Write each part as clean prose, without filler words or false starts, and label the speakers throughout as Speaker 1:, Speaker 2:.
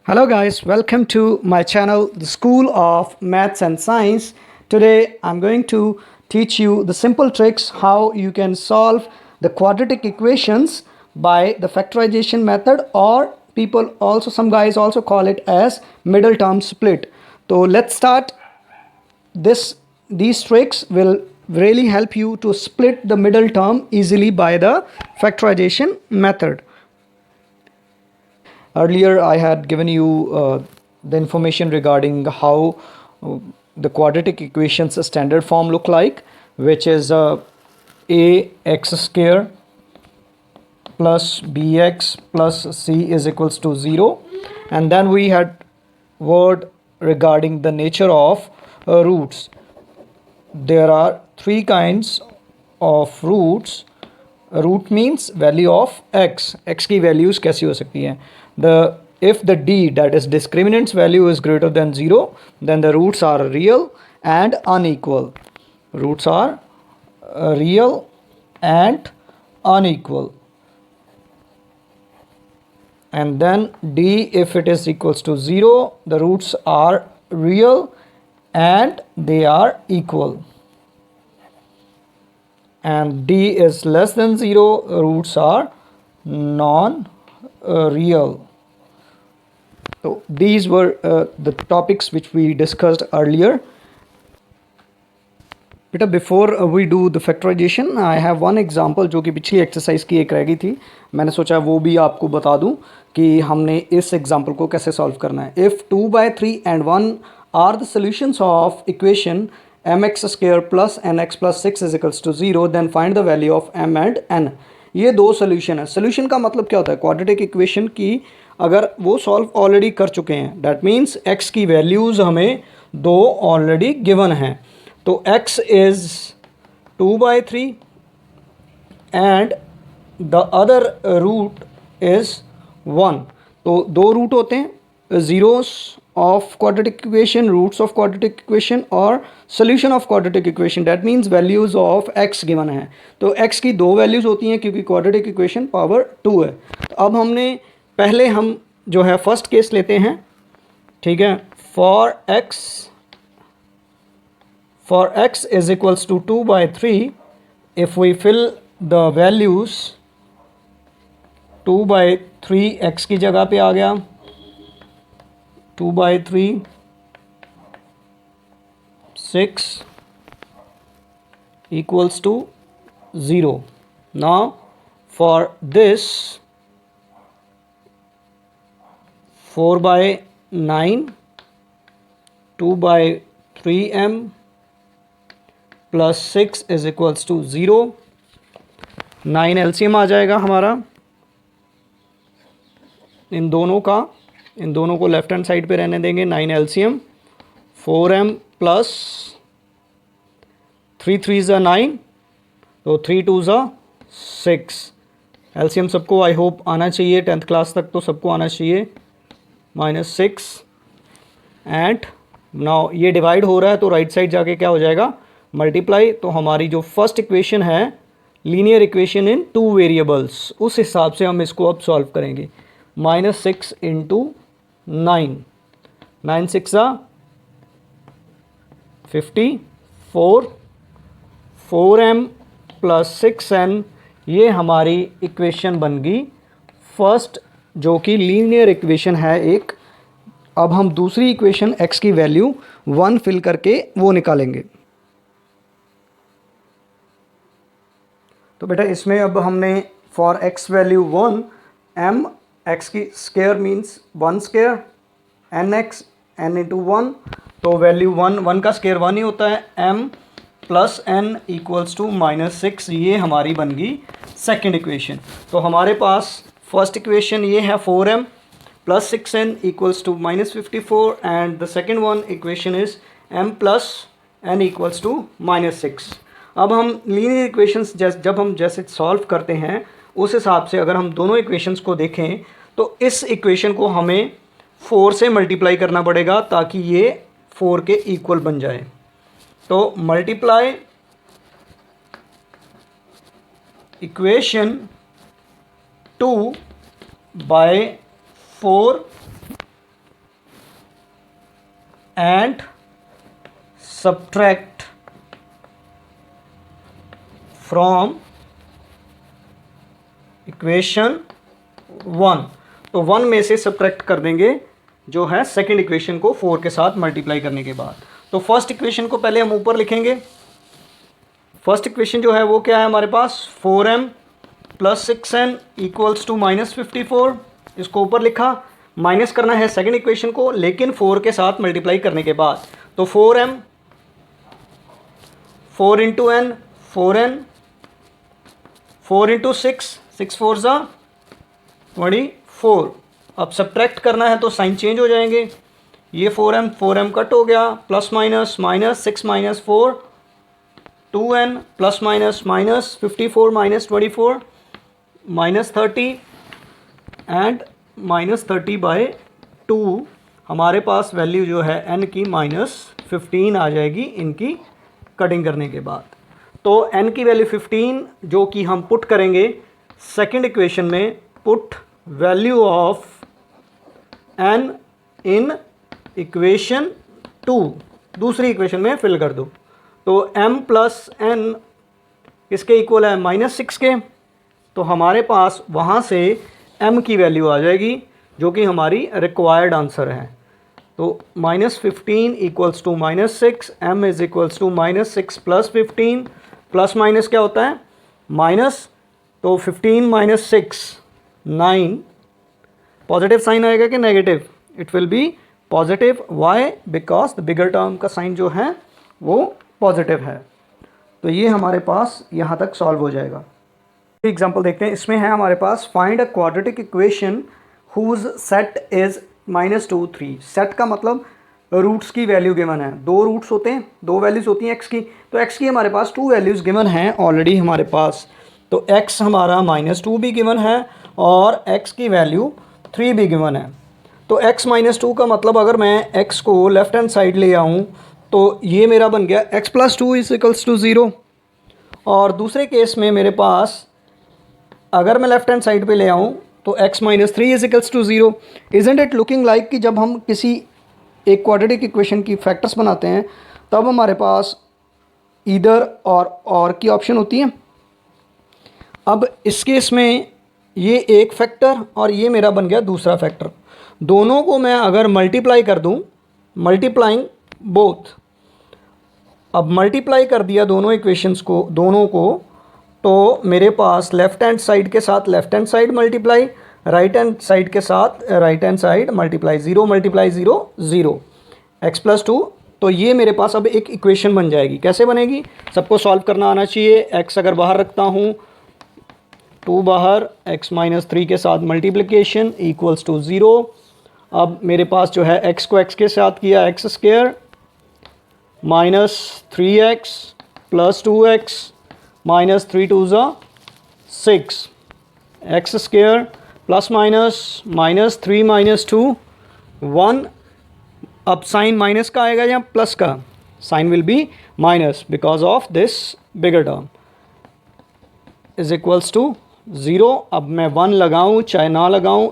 Speaker 1: Hello guys, welcome to my channel, the School of Maths and Science. Today I'm going to teach you the simple tricks how you can solve the quadratic equations by the factorization method, or some guys also call it as middle term split. So let's start. These tricks will really help you to split the middle term easily by the factorization method. Earlier, I had given you the information regarding how the quadratic equations standard form look like, which is ax square plus bx plus c is equals to 0. And then we had word regarding the nature of roots. There are three kinds of roots. Root means value of x की values कैसी हो सकती हैं. If the d, that is discriminant's value, is greater than 0, then the roots are real and unequal. Roots are real and unequal. And then d, if it is equals to 0, the roots are real and they are equal. And d is less than 0, roots are non-real. So these were the topics which we discussed earlier. बेटा before we do the factorisation I have one example जो कि पिछली exercise की एक रह गई थी. मैंने सोचा वो भी आपको बता दूं कि हमने इस एग्जांपल को कैसे सॉल्व करना है. If 2/3 and 1 are the solutions of equation mx square plus nx plus 6 is equals to 0, then find the value of m and n. ये दो सोल्यूशन है. सोल्यूशन का मतलब क्या होता है? क्वाड्रेटिक इक्वेशन की अगर वो सॉल्व ऑलरेडी कर चुके हैं, दैट मीन्स x की वैल्यूज़ हमें दो ऑलरेडी गिवन हैं. तो x is 2/3 and the other root is 1. तो दो रूट होते हैं, zeros of quadratic equation, roots of quadratic equation और solution of quadratic equation. That means values of x given है. तो x की दो वैल्यूज़ होती हैं क्योंकि quadratic equation पावर 2 है. तो अब पहले हम जो है फर्स्ट केस लेते हैं. ठीक है. for x is equals to 2/3, if we fill the values 2/3 x की जगह पे आ गया, 2/3 6 equals to 0. Now for this 4/9 2/3m plus 6 is equals to 0. 9 LCM आ जाएगा हमारा इन दोनों को लेफ्ट हैंड साइड पे रहने देंगे. 9 LCM 4m प्लस 3 3 ज़ा 9, तो 3 2 ज़ा 6. LCM सबको आई होप आना चाहिए, 10th क्लास तक तो सबको आना चाहिए. -6 एंड नाउ ये डिवाइड हो रहा है तो राइट साइड जाके क्या हो जाएगा? मल्टीप्लाई. तो हमारी जो फर्स्ट इक्वेशन है लीनियर इक्वेशन इन 2 वेरिएबल्स, उस हिसाब से हम इसको अब सॉल्व करेंगे. -6 इंटू 9, 9 6 54, 4m प्लस 6n, ये हमारी इक्वेशन बन गई फर्स्ट, जो कि लीनियर इक्वेशन है एक. अब हम दूसरी इक्वेशन x की वैल्यू 1 फिल करके वो निकालेंगे. तो बेटा इसमें अब हमने for x value 1, m x की square means 1 square, nx n into 1, तो वैल्यू 1 का स्क्वायर 1 ही होता है. m plus n equals to -6, ये हमारी बन गई सेकेंड इक्वेशन. तो हमारे पास फर्स्ट इक्वेशन ये है 4m plus 6n equals to -54 and the second one equation is m plus n equals to -6. अब हम लीनियर इक्वेशंस जब हम जैसे सॉल्व करते हैं उस हिसाब से अगर हम दोनों इक्वेशंस को देखें तो इस इक्वेशन को हमें 4 से मल्टीप्लाई करना पड़ेगा ताकि ये 4 के इक्वल बन जाए. तो multiply equation 2 by 4 and subtract from equation 1। तो 1 में से सब्ट्रैक्ट कर देंगे जो है सेकंड इक्वेशन को 4 के साथ मल्टीप्लाई करने के बाद। तो फर्स्ट इक्वेशन को पहले हम ऊपर लिखेंगे। फर्स्ट इक्वेशन जो है वो क्या है हमारे पास, 4m plus 6n equals to -54। इसको ऊपर लिखा, माइनस करना है सेकंड इक्वेशन को लेकिन 4 के साथ मल्टीप्लाई करने के बाद। तो 4m 4 into n 4n 4 into 6 6 4 ज़ा 24। अब सब्ट्रैक्ट करना है तो साइन चेंज हो जाएंगे। ये 4m कट हो गया, plus minus minus 6 minus 4 2n plus minus minus 54 minus 24 minus 30 and minus 30 by 2। हमारे पास वैल्यू जो है n की -15 आ जाएगी इनकी कटिंग करने के बाद। तो n की वैल्यू 15 जो कि हम पुट करेंगे सेकंड इक्वेशन में, put value of n in equation 2, दूसरी इक्वेशन में फिल कर दो। तो m प्लस n किसके इक्वल है, -6 के। तो हमारे पास वहाँ से m की वैल्यू आ जाएगी जो कि हमारी रिक्वायर्ड आंसर है। तो -15 equals to -6, m is equals to -6 प्लस 15, प्लस माइनस क्या होता है माइनस। तो 15 माइनस 6 9, पॉजिटिव साइन आएगा कि negative, it will be positive. Why, because the bigger term का साइन जो है वो पॉजिटिव है। तो ये हमारे पास यहाँ तक सॉल्व हो जाएगा। एग्जांपल देखते हैं, इसमें है हमारे पास find a quadratic equation whose set is -2 3। Set का मतलब रूट्स की वैल्यू गिवन है, 2 रूट्स होते हैं, 2 वैल्यूज़ होती हैं x की। तो x की हमारे पास 2 वैल्यूज़ गिवन हैं ऑलरेडी हमारे पास। तो x हमारा -2 भी गिवन है और x की वैल्यू 3 भी गिवन है। तो x -2 का मतलब अगर मैं x को लेफ्ट हैंड साइड ले आऊँ तो ये मेरा बन गया x plus 2 is equals to 0। और दूसरे केस में मेरे पास अगर मैं लेफ्ट हैंड साइड पे ले आऊँ तो x -3 is equals to 0। Isn't it looking like कि जब हम किसी एक क्वाड्रेटिक इक्वेशन की फैक्टर्स बनाते हैं तब हमारे पास ईदर और की ऑप्शन होती है। अब इस केस में ये एक फैक्टर और ये मेरा बन गया दूसरा फैक्टर, दोनों को मैं अगर मल्टीप्लाई कर दूं, मल्टीप्लाइंग बोथ, अब मल्टीप्लाई कर दिया दोनों इक्वेशंस को, दोनों को, तो मेरे पास लेफ़्ट हैंड साइड के साथ left hand side multiply, right hand side के साथ right hand side multiply, 0 multiply 0 0, x plus 2। तो ये मेरे पास अब एक इक्वेशन बन जाएगी। कैसे बनेगी, सबको सॉल्व करना आना चाहिए। x अगर बाहर रखता हूँ, 2 बाहर, x -3 के साथ मल्टीप्लिकेशन इक्वल्स टू 0। अब मेरे पास जो है x को x के साथ किया x² -3x plus 2x -3 2 6, x² plus minus -3 -2 1। अब साइन माइनस का आएगा या प्लस का, sign will be minus because of this bigger term is equals to 0। अब मैं 1 लगाऊं चाहे ना लगाऊं,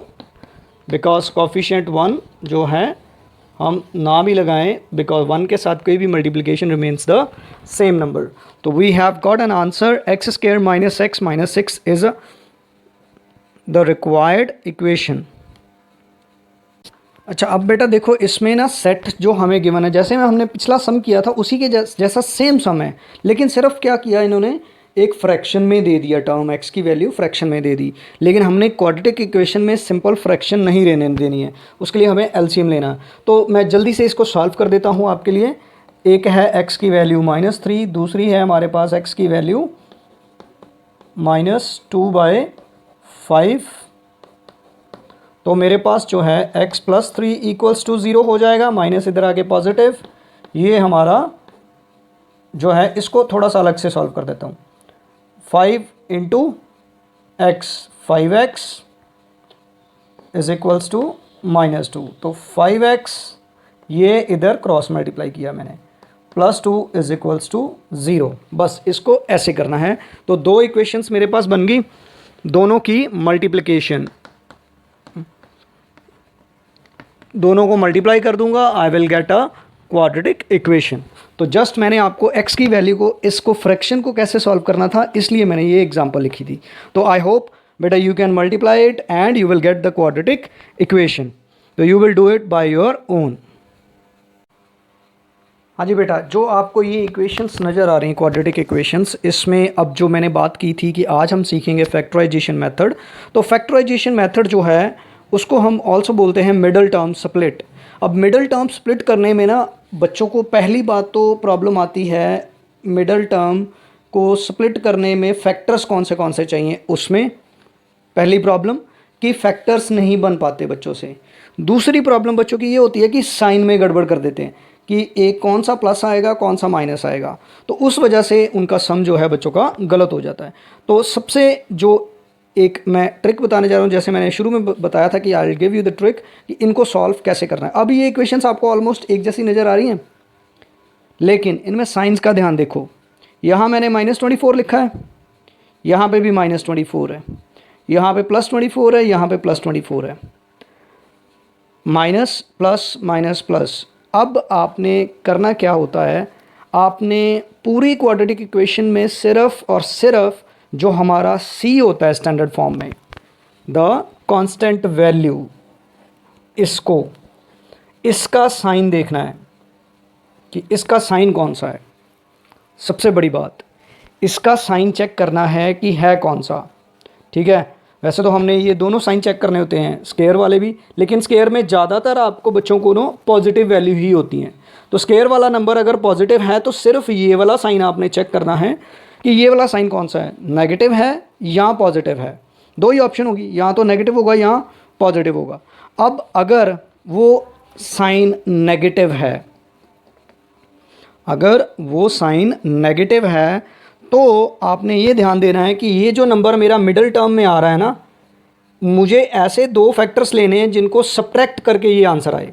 Speaker 1: बिकॉज कॉफिशिएंट 1 जो है हम ना भी लगाएं, बिकॉज 1 के साथ कोई भी multiplication remains the same number. तो we have got an answer, x² -x -6 is the required equation. अच्छा, अब बेटा देखो इसमें ना सेट जो हमें गिवन है, जैसे में हमने पिछला सम किया था उसी के जैसा सेम सम है, लेकिन सिर्फ क्या किया इन्होंने, एक फ्रैक्शन में दे दिया, टर्म x की वैल्यू फ्रैक्शन में दे दी। लेकिन हमने क्वाड्रेटिक इक्वेशन में सिंपल फ्रैक्शन नहीं रहने देनी है, उसके लिए हमें एलसीएम लेना। तो मैं जल्दी से इसको सॉल्व कर देता हूँ आपके लिए। एक है x की वैल्यू -3, दूसरी है हमारे पास x की वैल्यू -2/5। तो मेरे पास जो है x प्लस 3 इक्वल्स टू 0 हो जाएगा, माइनस इधर आके पॉजिटिव। ये हमारा जो है, इसको थोड़ा सा अलग से सॉल्व कर देता हूँ। 5 into x 5x is equals to -2। तो 5x ये इधर क्रॉस मल्टीप्लाई किया मैंने, +2 इज इक्वल्स टू 0। बस इसको ऐसे करना है। तो 2 इक्वेशंस मेरे पास बन गई। दोनों की मल्टीप्लिकेशन, दोनों को मल्टीप्लाई कर दूंगा, I will get a quadratic equation. तो जस्ट मैंने आपको x की वैल्यू को, इसको फ्रैक्शन को कैसे सॉल्व करना था, इसलिए मैंने ये एग्जांपल लिखी थी। तो आई होप बेटा you can multiply it and you will get the quadratic equation. तो you will do it by your own. हाँ जी बेटा, जो आपको ये इक्वेशंस नज़र आ रही हैं क्वाड्रेटिक इक्वेशंस, इसमें अब जो मैंने बात की थी कि आज हम सीखेंगे फैक्टराइजेशन मेथड। तो फैक्टराइजेशन मेथड जो है उसको हम ऑल्सो बोलते हैं मिडल टर्म स्प्लिट। अब मिडल टर्म स्प्लिट करने में ना बच्चों को पहली बात तो प्रॉब्लम आती है, मिडल टर्म को स्प्लिट करने में फैक्टर्स कौन से चाहिए, उसमें पहली प्रॉब्लम कि फैक्टर्स नहीं बन पाते बच्चों से। दूसरी प्रॉब्लम बच्चों की ये होती है कि साइन में गड़बड़ कर देते हैं कि एक कौन सा प्लस आएगा कौन सा माइनस आएगा, तो उस वजह से उनका सम जो है बच्चों का गलत हो जाता है। तो सबसे जो एक मैं ट्रिक बताने जा रहा हूँ, जैसे मैंने शुरू में बताया था कि आई will give you the trick कि इनको सॉल्व कैसे करना है। अब ये इक्वेशंस आपको ऑलमोस्ट एक जैसी नज़र आ रही हैं, लेकिन इनमें साइंस का ध्यान देखो। यहाँ मैंने -24 लिखा है, यहाँ पे भी -24 है, यहाँ पे +24 है, यहाँ पे +24 है, माइनस प्लस माइनस प्लस। अब आपने करना क्या होता है, आपने पूरी क्वाड्रेटिक इक्वेशन में सिर्फ और सिर्फ जो हमारा c होता है स्टैंडर्ड फॉर्म में, द कांस्टेंट वैल्यू, इसका साइन देखना है कि इसका साइन कौन सा है। सबसे बड़ी बात, इसका साइन चेक करना है कि है कौन सा। ठीक है, वैसे तो हमने ये दोनों साइन चेक करने होते हैं, स्केयर वाले भी, लेकिन स्केयर में ज़्यादातर आपको बच्चों को पॉजिटिव वैल्यू ही होती हैं। तो स्केयर वाला नंबर अगर पॉजिटिव है तो सिर्फ ये वाला साइन आपने चेक करना है कि ये वाला साइन कौन सा है, नेगेटिव है या पॉजिटिव है। दो ही ऑप्शन होगी, यहाँ तो नेगेटिव होगा या पॉजिटिव होगा। अब अगर वो साइन नेगेटिव है, अगर वो साइन नेगेटिव है तो आपने ये ध्यान देना है कि ये जो नंबर मेरा मिडिल टर्म में आ रहा है ना, मुझे ऐसे दो फैक्टर्स लेने हैं जिनको सब्ट्रैक्ट करके ये आंसर आए।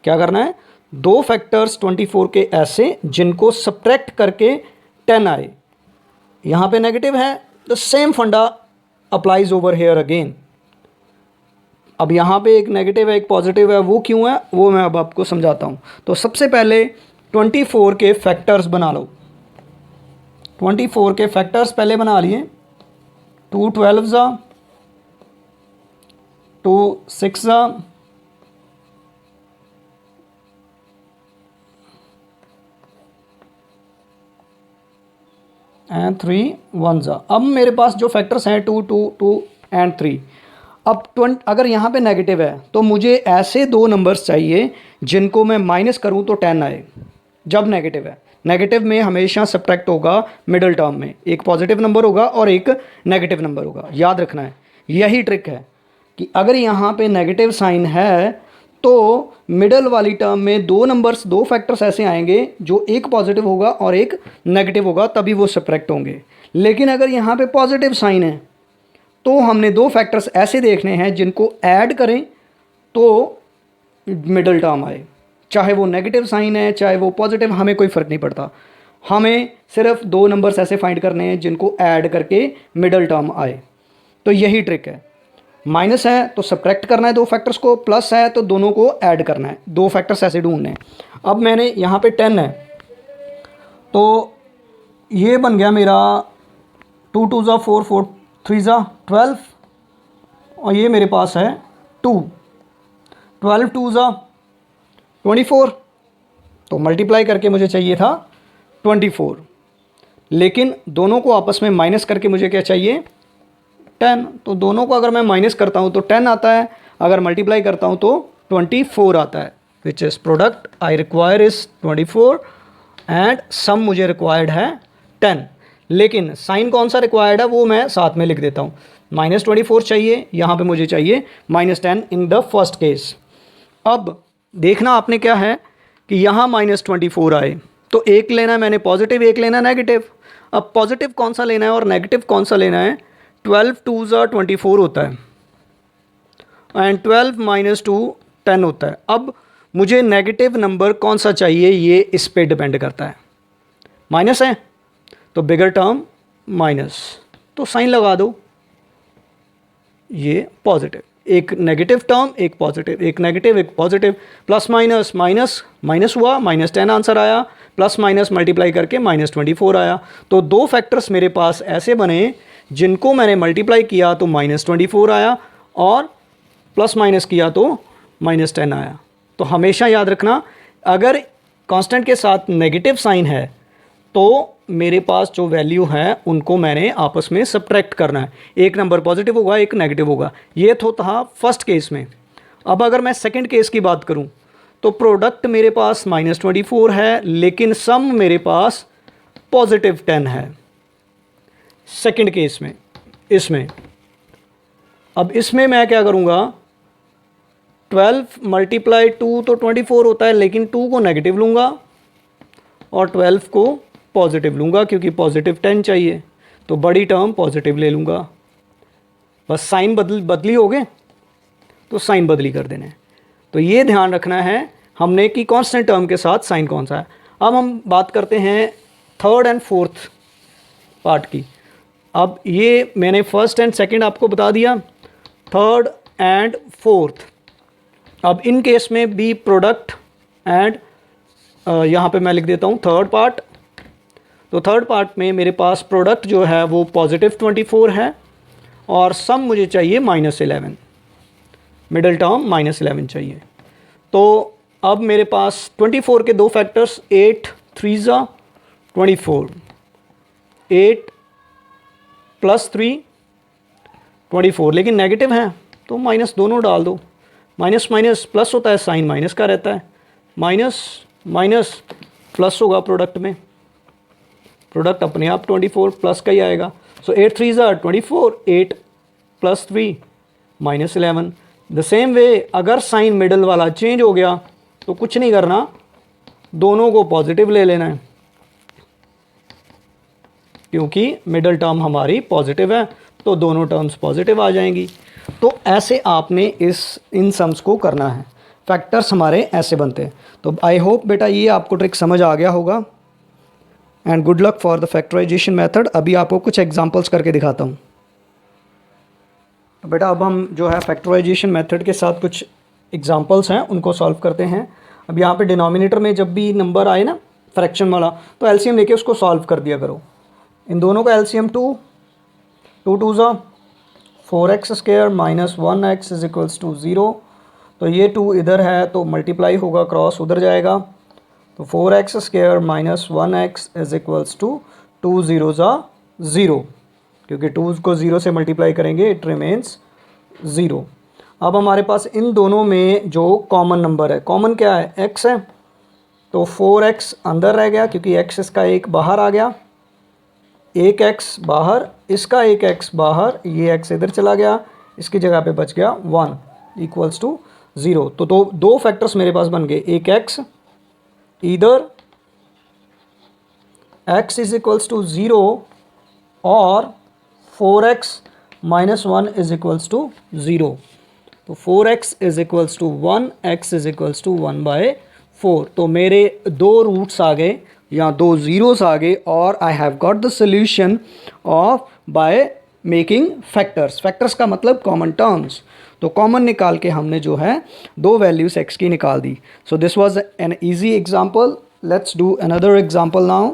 Speaker 1: क्या करना है, दो फैक्टर्स 24 के ऐसे जिनको सब्ट्रैक्ट करके 10 आए। यहाँ पे नेगेटिव है, द सेम फंडा अप्लाइज ओवर हेयर अगेन। अब यहाँ पे एक नेगेटिव है एक पॉजिटिव है, वो क्यों है वो मैं अब आपको समझाता हूँ। तो सबसे पहले 24 के फैक्टर्स बना लो। 24 के फैक्टर्स पहले बना लिए, 2 12 ज़ा, 2 6 ज़ा, एंड 3 1 ज़ा। अब मेरे पास जो फैक्टर्स हैं 2 2 2 एंड 3। अब अगर यहाँ पे नेगेटिव है तो मुझे ऐसे दो नंबर्स चाहिए जिनको मैं माइनस करूँ तो 10 आए। जब नेगेटिव है, नेगेटिव में हमेशा सब्ट्रैक्ट होगा मिडिल टर्म में, एक पॉजिटिव नंबर होगा और एक नेगेटिव नंबर होगा। याद रखना है, यही ट्रिक है कि अगर यहाँ पे नेगेटिव साइन है तो मिडल वाली टर्म में दो नंबर्स, दो फैक्टर्स ऐसे आएंगे जो एक पॉजिटिव होगा और एक नेगेटिव होगा, तभी वो सब्ट्रैक्ट होंगे। लेकिन अगर यहाँ पे पॉजिटिव साइन है तो हमने दो फैक्टर्स ऐसे देखने हैं जिनको ऐड करें तो मिडल टर्म आए। चाहे वो नेगेटिव साइन है चाहे वो पॉजिटिव, हमें कोई फ़र्क नहीं पड़ता। हमें सिर्फ दो नंबर्स ऐसे फाइंड करने हैं जिनको ऐड करके मिडल टर्म आए। तो यही ट्रिक है, माइनस है तो सब्ट्रैक्ट करना है दो फैक्टर्स को, प्लस है तो दोनों को ऐड करना है, दो फैक्टर्स ऐसे ढूंढने हैं। अब मैंने यहाँ पे 10 है तो ये बन गया मेरा 2 2 ज़ा 4 4 3 ज़ा 12, और ये मेरे पास है 2, 12 2 ज़ा 24, तो मल्टीप्लाई करके मुझे चाहिए था 24, लेकिन दोनों को आपस में माइनस करके मुझे क्या चाहिए 10। तो दोनों को अगर मैं माइनस करता हूँ तो 10 आता है, अगर मल्टीप्लाई करता हूँ तो 24 आता है। Which is product I require is 24 and sum मुझे रिक्वायर्ड है 10। लेकिन साइन कौन सा रिक्वायर्ड है वो मैं साथ में लिख देता हूँ। -24 चाहिए, यहाँ पे मुझे चाहिए -10 इन द फर्स्ट केस। अब देखना आपने क्या है कि यहाँ -24 आए तो एक लेना है मैंने पॉजिटिव, एक लेना है नेगेटिव। अब पॉजिटिव कौन सा लेना है और नेगेटिव कौन सा लेना है, 12 2 ज़ा 24 होता है एंड 12 - 2 10 होता है। अब मुझे नेगेटिव नंबर कौन सा चाहिए ये इस पे डिपेंड करता है। माइनस है तो बिगर टर्म माइनस, तो साइन लगा दो, ये पॉजिटिव, एक नेगेटिव टर्म एक पॉजिटिव, एक नेगेटिव एक positive, plus minus minus minus हुआ, -10 आंसर आया, प्लस माइनस मल्टीप्लाई करके -24 आया। तो दो फैक्टर्स मेरे पास ऐसे बने जिनको मैंने मल्टीप्लाई किया तो -24 आया और प्लस माइनस किया तो -10 आया। तो हमेशा याद रखना, अगर कांस्टेंट के साथ नेगेटिव साइन है तो मेरे पास जो वैल्यू है उनको मैंने आपस में सब्ट्रैक्ट करना है, एक नंबर पॉजिटिव होगा एक नेगेटिव होगा। ये तो था फर्स्ट केस में। अब अगर मैं सेकंड केस की बात करूं तो प्रोडक्ट मेरे पास -24 है लेकिन सम मेरे पास +10 है सेकंड केस में। इसमें अब इसमें मैं क्या करूंगा, 12 × 2 तो 24 होता है, लेकिन 2 को नेगेटिव लूँगा और 12 को पॉजिटिव लूँगा क्योंकि +10 चाहिए, तो बड़ी टर्म पॉजिटिव ले लूँगा। बस साइन बदली हो गए तो साइन बदली कर देने। तो ये ध्यान रखना है हमने कि कांस्टेंट टर्म के साथ साइन कौन सा है। अब हम बात करते हैं थर्ड एंड फोर्थ पार्ट की। अब ये मैंने फर्स्ट एंड सेकंड आपको बता दिया, थर्ड एंड फोर्थ। अब इन केस में भी प्रोडक्ट एंड यहाँ पे मैं लिख देता हूँ थर्ड पार्ट। तो थर्ड पार्ट में मेरे पास प्रोडक्ट जो है वो +24 है और सम मुझे चाहिए -11, मिडिल टर्म -11 चाहिए। तो अब मेरे पास 24 के दो फैक्टर्स, 8 3 24, 8 + 3 24, लेकिन नेगेटिव हैं तो माइनस दोनों डाल दो। माइनस माइनस प्लस होता है, साइन माइनस का रहता है, माइनस माइनस प्लस होगा प्रोडक्ट में, प्रोडक्ट अपने आप 24 प्लस का ही आएगा। सो 8 3 24, 8 + 3 -11। द सेम वे अगर साइन मिडल वाला चेंज हो गया तो कुछ नहीं करना, दोनों को पॉजिटिव ले लेना है क्योंकि मिडल टर्म हमारी पॉजिटिव है तो दोनों टर्म्स पॉजिटिव आ जाएंगी। तो ऐसे आपने इन सम्स को करना है, फैक्टर्स हमारे ऐसे बनते हैं। तो आई होप बेटा ये आपको ट्रिक समझ आ गया होगा and good luck for the factorisation method. अभी आपको कुछ एग्जांपल्स करके दिखाता हूँ। तो बेटा अब हम जो है फैक्टराइजेशन मेथड के साथ कुछ एग्जांपल्स हैं उनको सॉल्व करते हैं। अब यहाँ पे डिनोमिनेटर में जब भी नंबर आए ना फ्रैक्शन वाला तो एलसीएम लेके उसको सॉल्व कर दिया करो। इन दोनों का एलसीएम 2 2 ज़ा 4x² - 1x = 0। तो ये 2 इधर है तो मल्टीप्लाई होगा, क्रॉस उधर जाएगा, तो 4x² - 1x = 2 0 ज़ा 0, क्योंकि 2 को 0 से मल्टीप्लाई करेंगे इट रिमेंस 0। अब हमारे पास इन दोनों में जो कॉमन नंबर है, कॉमन क्या है, x है, तो 4x अंदर रह गया क्योंकि x इसका एक बाहर आ गया, एक x बाहर, इसका एक x बाहर, ये x इधर चला गया, इसकी जगह पे बच गया 1 = 0। तो दो फैक्टर्स मेरे पास बन गए, एक x इधर x = 0 और 4x - 1 = 0। तो 4x = 1, x = 1/4। तो मेरे दो रूट्स आ गए या दो ज़ीरोस आ गए और I have got the solution of by making factors. Factors का मतलब कॉमन टर्म्स। तो कॉमन निकाल के हमने जो है दो वैल्यूज x की निकाल दी। So this was an easy example. Let's do another example now.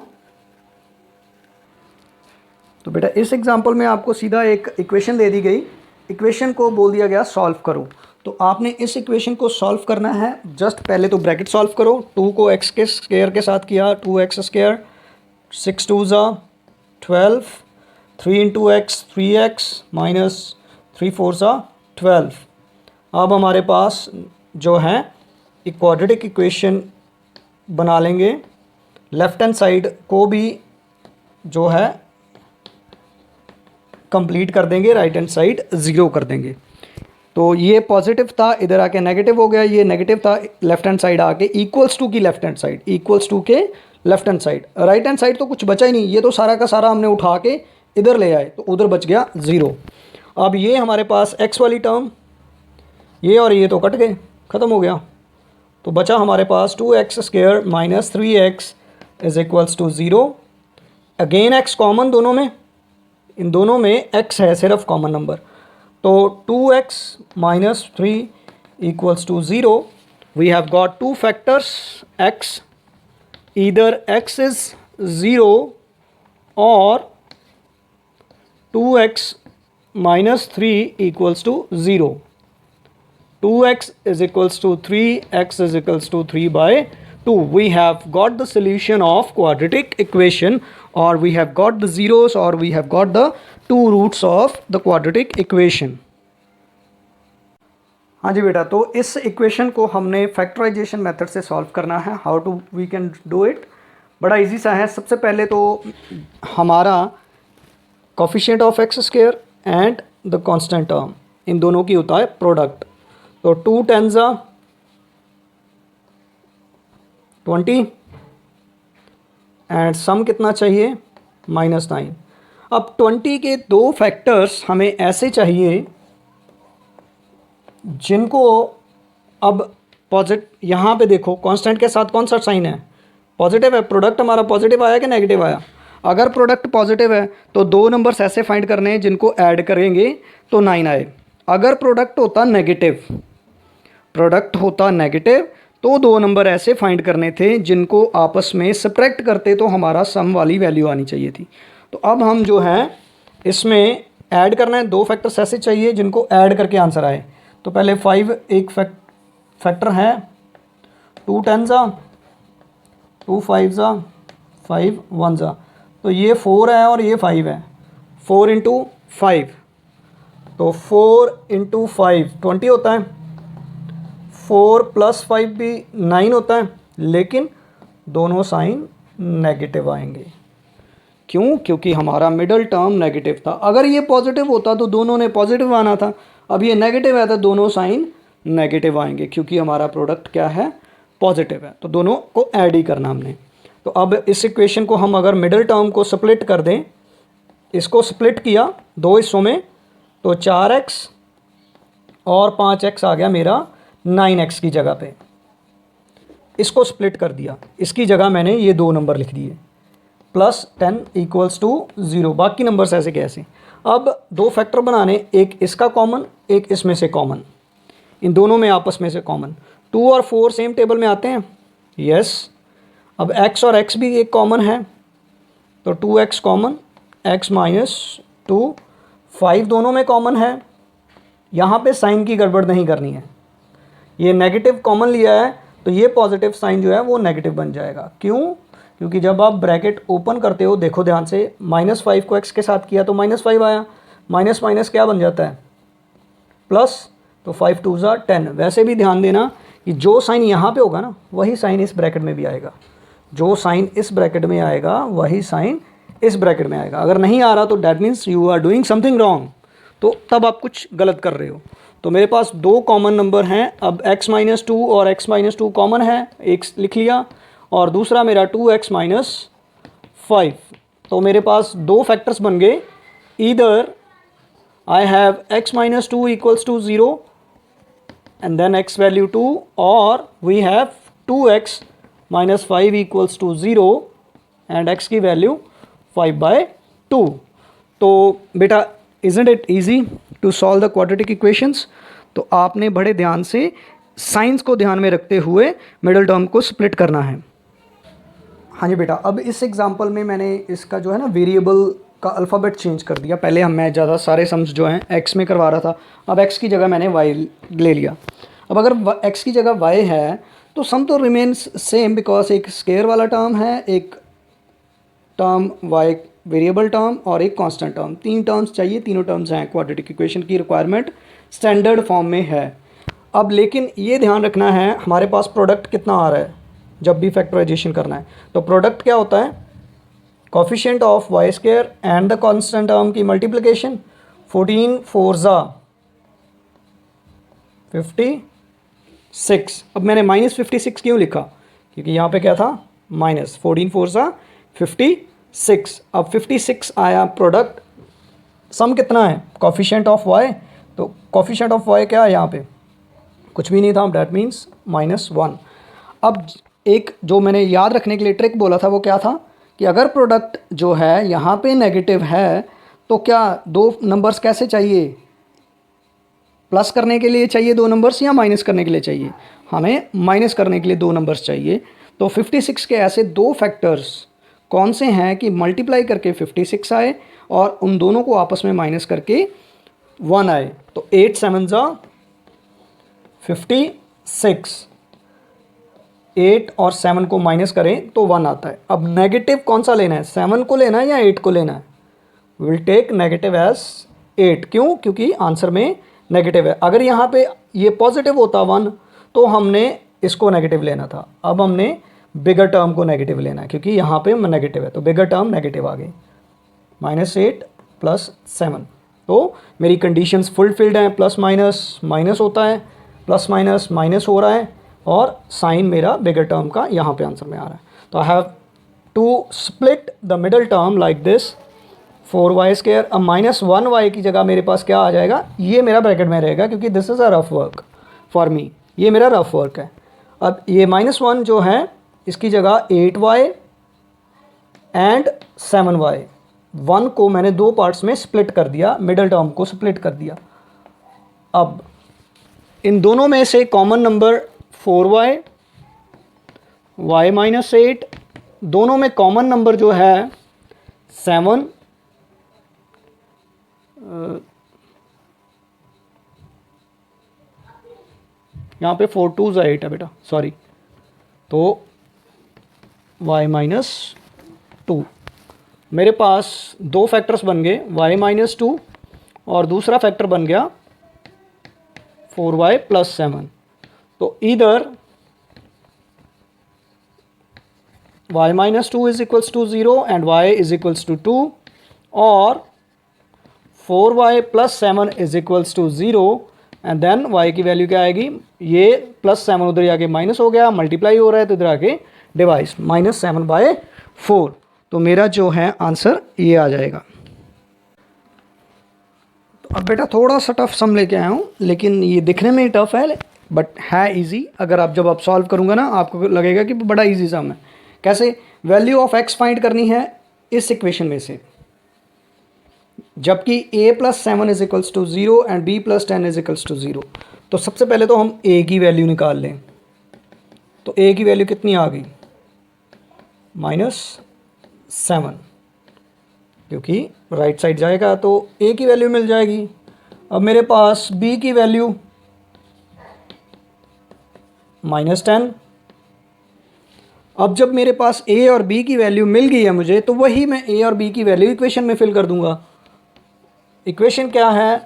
Speaker 1: तो बेटा इस एग्जांपल में आपको सीधा एक इक्वेशन दे दी गई, इक्वेशन को बोल दिया गया सॉल्व करो। तो आपने इस इक्वेशन को सॉल्व करना है। जस्ट पहले तो ब्रैकेट सॉल्व करो, 2 को x के स्क्वायर के साथ किया, 2x², 6 2 ज़ा 12, 3 × x 3x - 3 4 ज़ा 12। अब हमारे पास जो है एक क्वाड्रेटिक इक्वेशन बना लेंगे, लेफ्ट हैंड साइड को भी जो है कंप्लीट कर देंगे, राइट हैंड साइड 0 कर देंगे। तो ये पॉजिटिव था, इधर आके नेगेटिव हो गया, ये नेगेटिव था, लेफ्ट हैंड साइड आके इक्वल्स टू की left hand side, equals to के left hand side, right hand side तो कुछ बचा ही नहीं, ये तो सारा का सारा हमने उठा के इधर ले आए तो उधर बच गया 0। अब ये हमारे पास x वाली टर्म, ये और ये तो कट गए, ख़त्म हो गया, तो बचा हमारे पास 2x² - 3x = 0। Again x common दोनों में, इन दोनों में x है सिर्फ कॉमन नंबर, तो 2x minus 3 equals to 0. We have got two factors x, either x is 0 or 2x minus 3 equals to 0. 2x is equals to 3, x is equals to 3 by 2. We have got the solution of quadratic equation, or we have got the zeros, or we have got the two roots of the quadratic equation. हाँ जी बेटा, तो इस equation को हमने factorisation method से solve करना है. How to we can do it? बड़ा इजी सा है. सबसे पहले तो हमारा coefficient of x square and the constant term, इन दोनों की होता है प्रोडक्ट. तो 2 10 20 एंड सम कितना चाहिए? -9. अब 20 के दो फैक्टर्स हमें ऐसे चाहिए जिनको अब यहाँ पे देखो कांस्टेंट के साथ कौन सा साइन है? पॉजिटिव है. प्रोडक्ट हमारा पॉजिटिव आया कि नेगेटिव आया? अगर प्रोडक्ट पॉजिटिव है तो दो नंबर्स ऐसे फाइंड करने हैं जिनको ऐड करेंगे तो 9 आए. अगर प्रोडक्ट होता नेगेटिव तो दो नंबर ऐसे फाइंड करने थे जिनको आपस में सब्ट्रैक्ट करते तो हमारा सम वाली वैल्यू आनी चाहिए थी. तो अब हम जो है इसमें ऐड करना है. दो फैक्टर्स ऐसे चाहिए जिनको ऐड करके आंसर आए. तो पहले 5 एक फैक्टर है, 2 10 2 5 5 1 तो ये 4 है और ये 5 है. 4 इंटू 5 तो 4 इंटू 5 20 होता है. 4 प्लस 5 भी 9 होता है, लेकिन दोनों साइन नेगेटिव आएंगे. क्यों? क्योंकि हमारा मिडल टर्म नेगेटिव था. अगर ये पॉजिटिव होता तो दोनों ने पॉजिटिव आना था. अब ये नेगेटिव है तो दोनों साइन नेगेटिव आएंगे, क्योंकि हमारा प्रोडक्ट क्या है? पॉजिटिव है. तो दोनों को ऐड ही करना हमने. तो अब इस इक्वेशन को हम अगर मिडिल टर्म को स्प्लिट कर दें, इसको स्प्लिट किया दो हिस्सों में, तो 4x और 5x आ गया मेरा 9x की जगह पे. इसको स्प्लिट कर दिया, इसकी जगह मैंने ये दो नंबर लिख दिए, +10 इक्वल्स टू 0. बाकी नंबर्स ऐसे कैसे? अब दो फैक्टर बनाने, एक इसका कॉमन, एक इसमें से कॉमन, इन दोनों में आपस में से कॉमन. 2 और 4 सेम टेबल में आते हैं. यस. अब x और x भी एक कॉमन है, तो 2x कॉमन, x - 2, 5 दोनों में कॉमन है. यहाँ पे साइन की गड़बड़ नहीं करनी है. ये नेगेटिव कॉमन लिया है तो ये पॉजिटिव साइन जो है वो नेगेटिव बन जाएगा. क्यों? क्योंकि जब आप ब्रैकेट ओपन करते हो, देखो ध्यान से, -5 को x के साथ किया तो -5 आया. माइनस माइनस क्या बन जाता है? प्लस. तो 5 2 10. वैसे भी ध्यान देना कि जो साइन यहाँ पे होगा ना, वही साइन इस ब्रैकेट में भी आएगा. जो साइन इस ब्रैकेट में आएगा वही साइन इस ब्रैकेट में आएगा. अगर नहीं आ रहा तो that means you are doing something wrong, तो तब आप कुछ गलत कर रहे हो. तो मेरे पास दो कॉमन नंबर हैं. अब x - 2 और x - 2 कॉमन है, एक लिख लिया, और दूसरा मेरा 2x - 5. तो मेरे पास दो फैक्टर्स बन गए. Either I have x - 2 equals to 0 and then x value 2, or we have 2x - 5 equals to 0 and x की वैल्यू 5/2. तो बेटा, isn't it easy to solve the quadratic equations? तो आपने बड़े ध्यान से साइंस को ध्यान में रखते हुए मिडिल टर्म को स्प्लिट करना है. हाँ जी बेटा, अब इस एग्जांपल में मैंने इसका जो है ना वेरिएबल का अल्फ़ाबेट चेंज कर दिया. पहले मैं ज़्यादा सारे सम्स जो हैं x में करवा रहा था, अब x की जगह मैंने y ले लिया. अब अगर x की जगह y है तो सम तो रिमेन्स सेम, बिकॉज एक स्केयर वाला टर्म है, एक टर्म y वेरिएबल टर्म और एक कांस्टेंट टर्म. 3 टर्म्स चाहिए, तीनों टर्म्स हैं. क्वाड्रेटिक इक्वेशन की रिक्वायरमेंट स्टैंडर्ड फॉर्म में है. अब लेकिन ये ध्यान रखना है, हमारे पास प्रोडक्ट कितना आ रहा है जब भी फैक्टराइजेशन करना है. तो प्रोडक्ट क्या होता है? Coefficient of y square and the constant term की मल्टीप्लिकेशन. 14 4 56. अब मैंने -56 क्यों लिखा? क्योंकि यहाँ पे क्या था? माइनस. 14 4 56. अब 56 आया प्रोडक्ट. सम कितना है? Coefficient of y. तो कोफिशिएंट ऑफ y क्या है यहाँ पे? कुछ भी नहीं था, डैट मीन्स -1. अब एक जो मैंने याद रखने के लिए ट्रिक बोला था वो क्या था कि अगर प्रोडक्ट जो है यहाँ पे नेगेटिव है तो क्या दो नंबर्स कैसे चाहिए? प्लस करने के लिए चाहिए 2 नंबर्स या माइनस करने के लिए चाहिए? हमें माइनस करने के लिए 2 नंबर्स चाहिए। तो 56 के ऐसे 2 फैक्टर्स कौन से हैं कि मल्टीप्लाई करके 56 आए और उन दोनों को आपस में माइनस करके 1 आए? तो 8 7 जा 56, 8 और 7 को माइनस करें तो 1 आता है। अब नेगेटिव कौन सा लेना है, 7 को लेना है या 8 को लेना है? Will take negative as 8। क्यों? क्योंकि आंसर में नेगेटिव है। अगर यहाँ पे ये पॉजिटिव होता 1 तो हमने इसको नेगेटिव लेना था। अब हमने बिगर टर्म को नेगेटिव लेना है क्योंकि यहाँ पे नेगेटिव है, तो बिगर टर्म नेगेटिव आ गई, -8 + 7। तो मेरी कंडीशंस फुलफिल्ड हैं। प्लस माइनस माइनस होता है, प्लस माइनस माइनस हो रहा है और साइन मेरा बिगर टर्म का यहाँ पे आंसर में आ रहा है। तो I have to split the middle term like this, 4y²। अब -1y की जगह मेरे पास क्या आ जाएगा, ये मेरा ब्रैकेट में रहेगा क्योंकि this is a rough work for me, ये मेरा रफ वर्क है। अब ये -1 जो है इसकी जगह 8y एंड 7y, 1 को मैंने 2 पार्ट्स में स्प्लिट कर दिया, मिडल टर्म को स्प्लिट कर दिया। अब इन दोनों में से कॉमन नंबर 4y, y-8, दोनों में कॉमन नंबर जो है 7, यहाँ पे 4 2 8 है बेटा, सॉरी। तो y-2, मेरे पास 2 फैक्टर्स बन गए, y-2 और दूसरा फैक्टर बन गया 4y + 7। तो इधर y-2 = 0 एंड y = 2 और 4y + 7 = 0 एंड देन y की वैल्यू क्या आएगी, ये +7 उधर आके माइनस हो गया, मल्टीप्लाई हो रहा है तो इधर आके डिवाइड, -7/4। तो मेरा जो है आंसर ये आ जाएगा। तो अब बेटा थोड़ा सा टफ सम लेके आया हूँ, लेकिन ये दिखने में ही टफ है बट है इजी। अगर आप जब आप सॉल्व करूँगा ना आपको लगेगा कि बड़ा इजी सम है। कैसे? वैल्यू ऑफ x फाइंड करनी है इस इक्वेशन में से, जबकि a + 7 = 0 एंड b + 10 = 0। तो सबसे पहले तो हम a की वैल्यू निकाल लें। तो a की वैल्यू कितनी आ गई, -7, क्योंकि राइट साइड जाएगा तो a की वैल्यू मिल जाएगी। अब मेरे पास b की वैल्यू -10। अब जब मेरे पास a और b की वैल्यू मिल गई है मुझे, तो वही मैं a और b की वैल्यू इक्वेशन में फिल कर दूंगा। इक्वेशन क्या है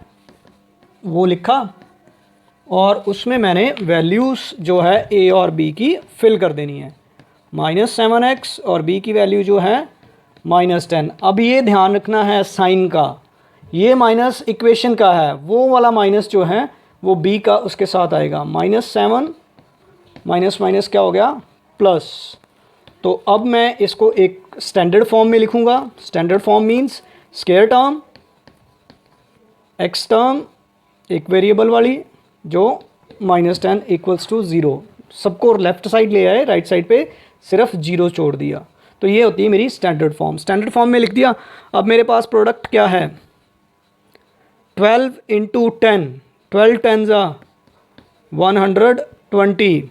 Speaker 1: वो लिखा और उसमें मैंने वैल्यूज़ जो है a और b की फिल कर देनी है। -7x और b की वैल्यू जो है -10। अब ये ध्यान रखना है साइन का, ये माइनस इक्वेशन का है, वो वाला माइनस जो है वो b का उसके साथ आएगा। -7 माइनस क्या हो गया, प्लस। तो अब मैं इसको एक स्टैंडर्ड फॉर्म में लिखूंगा। Standard form means square term, x term एक वेरिएबल वाली जो -10 = 0। सबको लेफ्ट साइड ले आए, राइट साइड पे सिर्फ 0 छोड़ दिया। तो ये होती है मेरी स्टैंडर्ड फॉर्म। स्टैंडर्ड फॉर्म में लिख दिया। अब मेरे पास प्रोडक्ट क्या है, 12 × 10, 12 10 120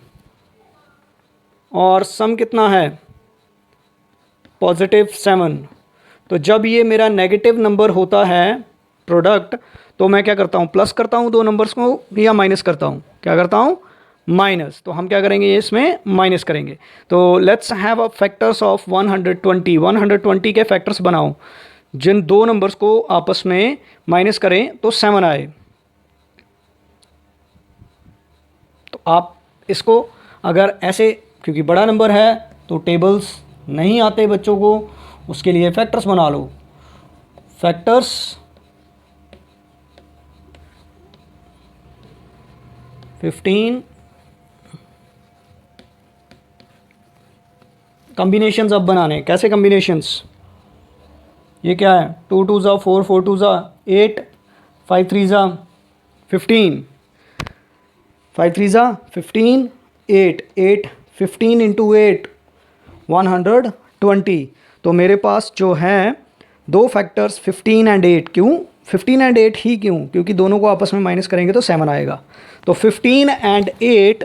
Speaker 1: और सम कितना है +7। तो जब ये मेरा नेगेटिव नंबर होता है प्रोडक्ट, तो मैं क्या करता हूँ, प्लस करता हूँ 2 नंबर्स को या माइनस करता हूँ, क्या करता हूँ, माइनस। तो हम क्या करेंगे, इसमें माइनस करेंगे। तो let's have a factors of 120। 120 के फैक्टर्स बनाओ जिन 2 नंबर्स को आपस में माइनस करें तो 7 आए। तो आप इसको अगर ऐसे, क्योंकि बड़ा नंबर है तो टेबल्स नहीं आते बच्चों को, उसके लिए फैक्टर्स बना लो। फैक्टर्स (15) कम्बिनेशंस अब बनाने। कैसे कम्बिनेशंस, ये क्या है, 2 2 4, 4 2 8, 5 3 15, 5 3 15, 8 8 15 × 8 120। तो मेरे पास जो है 2 फैक्टर्स 15 एंड 8, क्यों 15 एंड 8 ही क्यों? क्योंकि दोनों को आपस में माइनस करेंगे तो 7 आएगा। तो 15 एंड 8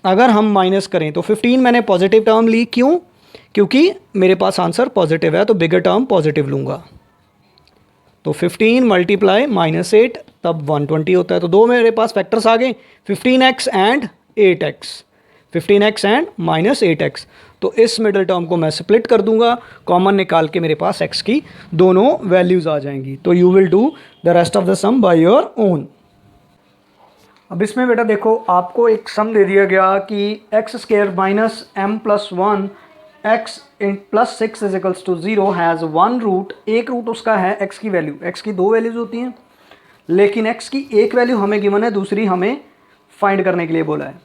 Speaker 1: अगर हम माइनस करें तो 15 मैंने पॉजिटिव टर्म ली, क्यों? क्योंकि मेरे पास आंसर पॉजिटिव है तो बिगर टर्म पॉजिटिव लूँगा। तो 15 मल्टीप्लाई -8 तब 120 होता है। तो दो मेरे पास फैक्टर्स आ गए, 15x and 8x, 15x and -8x। तो इस मिडिल टर्म को मैं स्प्लिट कर दूंगा, कॉमन निकाल के मेरे पास x की दोनों वैल्यूज़ आ जाएंगी। तो you will do the rest of the sum by your own. अब इसमें बेटा देखो, आपको एक सम दे दिया गया कि x² minus m plus 1 x इन plus 6 is equals to 0 has 1 root. एक रूट उसका है x की वैल्यू, x की दो वैल्यूज़ होती हैं, लेकिन x की एक वैल्यू हमें गिवन है, दूसरी हमें फाइंड करने के लिए बोला है,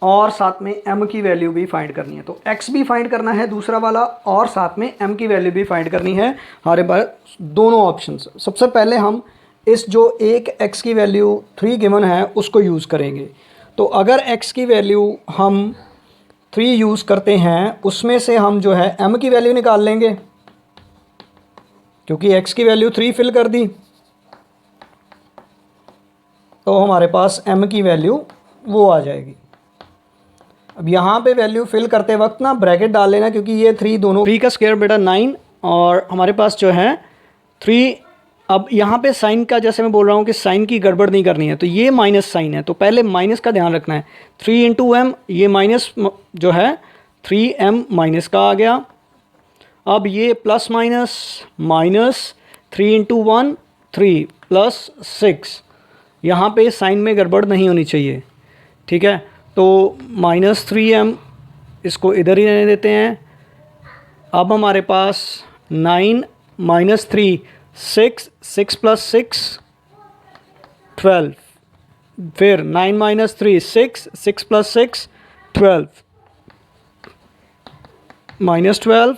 Speaker 1: और साथ में m की वैल्यू भी फाइंड करनी है। तो x भी फाइंड करना है दूसरा वाला, और साथ में m की वैल्यू भी फाइंड करनी है। हमारे पास दोनों ऑप्शंस। सबसे पहले हम इस जो एक x की वैल्यू 3 गिवन है उसको यूज़ करेंगे। तो अगर x की वैल्यू हम 3 यूज़ करते हैं, उसमें से हम जो है m की वैल्यू निकाल लेंगे, क्योंकि x की वैल्यू 3 फिल कर दी, तो हमारे पास m की वैल्यू वो आ जाएगी। अब यहाँ पे वैल्यू फिल करते वक्त ना ब्रैकेट डाल लेना, क्योंकि ये 3 दोनों, 3 का स्क्वायर बेटा 9, और हमारे पास जो है 3। अब यहाँ पे साइन का, जैसे मैं बोल रहा हूँ कि साइन की गड़बड़ नहीं करनी है, तो ये माइनस साइन है, तो पहले माइनस का ध्यान रखना है। 3 इंटू एम, ये माइनस जो है 3m माइनस का आ गया। अब ये plus minus minus 3 into 1 3 plus 6, यहाँ पे साइन में गड़बड़ नहीं होनी चाहिए, ठीक है। तो -3m इसको इधर ही रहने देते हैं। अब हमारे पास 9 -3 6, 6 प्लस 6 12, फिर 9 -3 6, 6 प्लस 6 12, -12,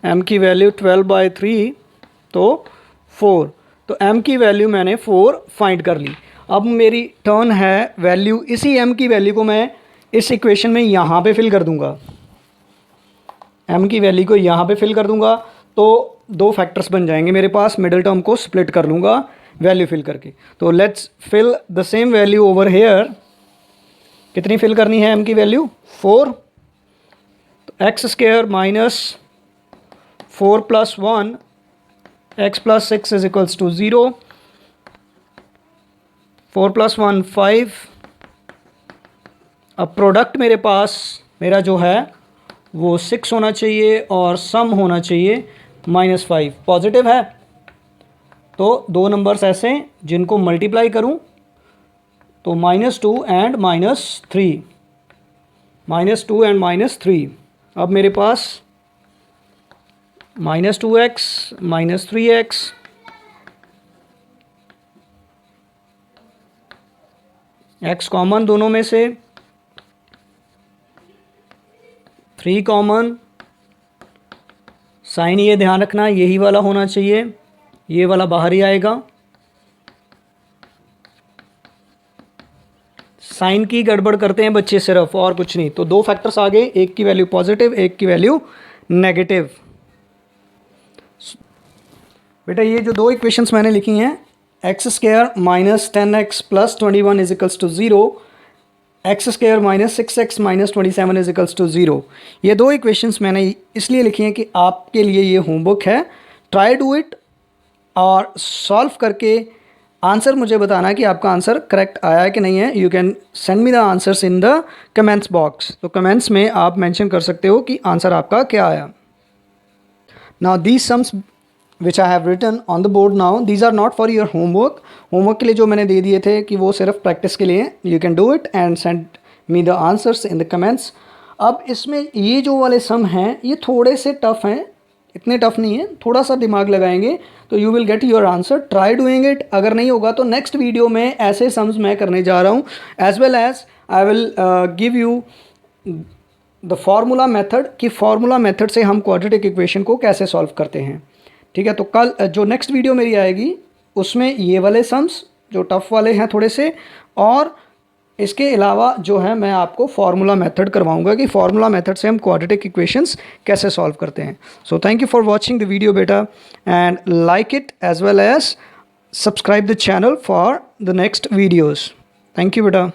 Speaker 1: m की वैल्यू 12/3 तो 4। तो m की वैल्यू मैंने 4 फाइंड कर ली। अब मेरी टर्न है वैल्यू, इसी m की वैल्यू को मैं इस इक्वेशन में यहाँ पे फिल कर दूँगा, m की वैल्यू को यहाँ पे फिल कर दूँगा, तो दो फैक्टर्स बन जाएंगे मेरे पास। मिडिल टर्म को स्प्लिट कर लूँगा वैल्यू फिल करके। तो let's fill the same value over here. कितनी फिल करनी है m की वैल्यू? 4। तो x² minus 4 plus 1 x plus 6 is equals to 0। 4 plus 1 5। अब प्रोडक्ट मेरे पास मेरा जो है वो 6 होना चाहिए और सम होना चाहिए -5। पॉजिटिव है तो दो नंबर्स ऐसे जिनको मल्टीप्लाई करूं तो -2 एंड -3, -2 एंड -3। अब मेरे पास -2x -3x, x कॉमन दोनों में से, 3 कॉमन, साइन ये ध्यान रखना यही वाला होना चाहिए, ये वाला बाहर ही आएगा। साइन की गड़बड़ करते हैं बच्चे सिर्फ, और कुछ नहीं। तो दो फैक्टर्स आ गए, एक की वैल्यू पॉजिटिव, एक की वैल्यू नेगेटिव। बेटा ये जो दो इक्वेशंस मैंने लिखी हैं, x² minus 10x plus 21 is equals to 0, x² minus 6x minus 27 is equals to 0। ये दो इक्वेशंस मैंने इसलिए लिखी हैं कि आपके लिए ये होमवर्क है। ट्राई डू इट और सॉल्व करके आंसर मुझे बताना कि आपका आंसर करेक्ट आया है कि नहीं है। You can send me the answers in the comments box. तो कमेंट्स में आप मेंशन कर सकते हो कि आंसर आपका क्या आया। Now these sums which I have written on the board now, these are not for your homework. Homework के लिए जो मैंने दे दिए थे कि वो सिर्फ प्रैक्टिस के लिए। You can do it and send me the answers in the comments. अब इसमें ये जो वाले सम हैं ये थोड़े से टफ हैं, इतने टफ नहीं है, थोड़ा सा दिमाग लगाएंगे तो you will get your answer. Try doing it. अगर नहीं होगा तो नेक्स्ट वीडियो में ऐसे सम्स मैं करने जा रहा हूँ, as well as I will give you the formula method कि फार्मूला मेथड से हम क्वाड्रेटिक इक्वेशन को कैसे सॉल्व करते हैं। ठीक है, तो कल जो नेक्स्ट वीडियो मेरी आएगी उसमें ये वाले सम्स जो टफ वाले हैं थोड़े से, और इसके अलावा जो है मैं आपको फार्मूला मेथड करवाऊंगा कि फार्मूला मेथड से हम क्वाड्रेटिक इक्वेशंस कैसे सॉल्व करते हैं। So thank you for watching the video बेटा, and like it as well as subscribe the channel for the next videos. Thank you बेटा।